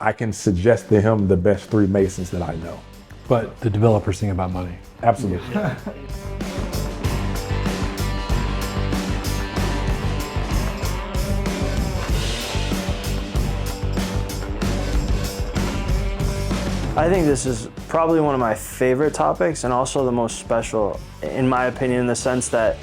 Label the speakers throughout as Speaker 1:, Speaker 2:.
Speaker 1: I can suggest to him the best 3 masons that I know.
Speaker 2: But the developers think about money.
Speaker 1: Absolutely.
Speaker 3: I think this is probably one of my favorite topics and also the most special, in my opinion, in the sense that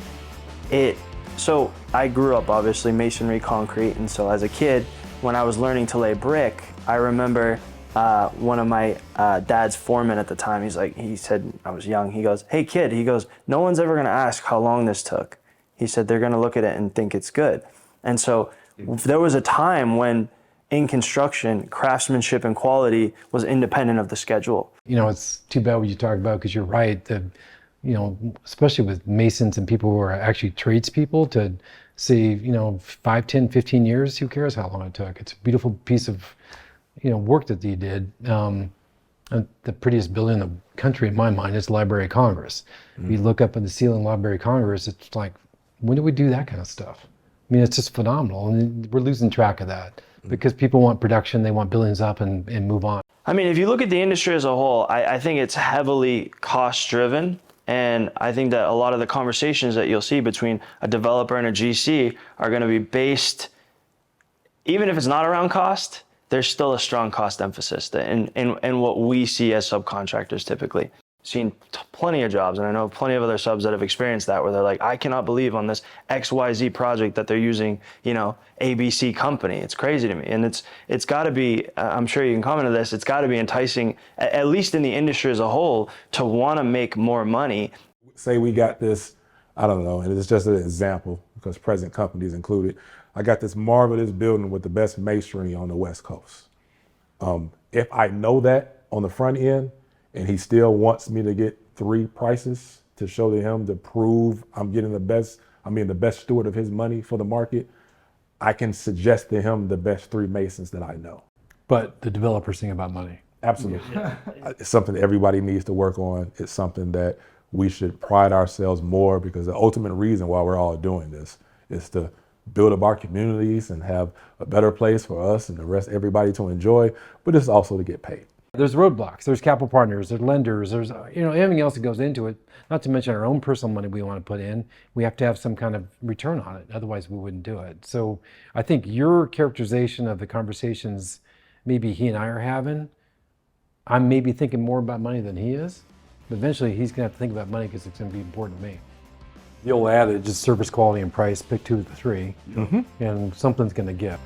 Speaker 3: so I grew up obviously masonry, concrete, and so as a kid, when I was learning to lay brick, I remember one of my dad's foremen at the time, he said, I was young, he goes, "Hey kid," he goes, "no one's ever gonna ask how long this took." He said, "They're gonna look at it and think it's good." And so there was a time when in construction, craftsmanship and quality was independent of the schedule.
Speaker 2: You know, it's too bad what you talk about, because you're right. You know, especially with masons and people who are actually tradespeople, to say, 5, 10, 15 years, who cares how long it took? It's a beautiful piece of, work that you did. The prettiest building in the country, in my mind, is the Library of Congress. If you look up at the ceiling of the Library of Congress, it's like, when do we do that kind of stuff? I mean, it's just phenomenal, and we're losing track of that because people want production, they want buildings up and move on.
Speaker 3: I mean, if you look at the industry as a whole, I think it's heavily cost-driven. And I think that a lot of the conversations that you'll see between a developer and a GC are going to be based, even if it's not around cost, there's still a strong cost emphasis in what we see as subcontractors typically. Seen plenty of jobs, and I know plenty of other subs that have experienced that, where they're like, I cannot believe on this XYZ project that they're using, ABC company. It's crazy to me. And it's got to be, I'm sure you can comment on this, it's got to be enticing, at least in the industry as a whole, to want to make more money.
Speaker 1: Say we got this, I don't know, and it's just an example because present companies included. I got this marvelous building with the best masonry on the West Coast. If I know that on the front end, and he still wants me to get 3 prices to show to him to prove I'm getting the best steward of his money for the market, I can suggest to him the best 3 masons that I know.
Speaker 2: But the developers think about money.
Speaker 1: Absolutely. It's something that everybody needs to work on. It's something that we should pride ourselves more, because the ultimate reason why we're all doing this is to build up our communities and have a better place for us and the rest, everybody to enjoy, but it's also to get paid.
Speaker 2: There's roadblocks, there's capital partners, there's lenders, there's everything else that goes into it, not to mention our own personal money we want to put in. We have to have some kind of return on it, otherwise we wouldn't do it. So I think your characterization of the conversations maybe he and I are having, I'm maybe thinking more about money than he is, but eventually he's gonna have to think about money because it's gonna be important to me. The old adage is service, quality, and price, pick 2 of the 3, and something's gonna give.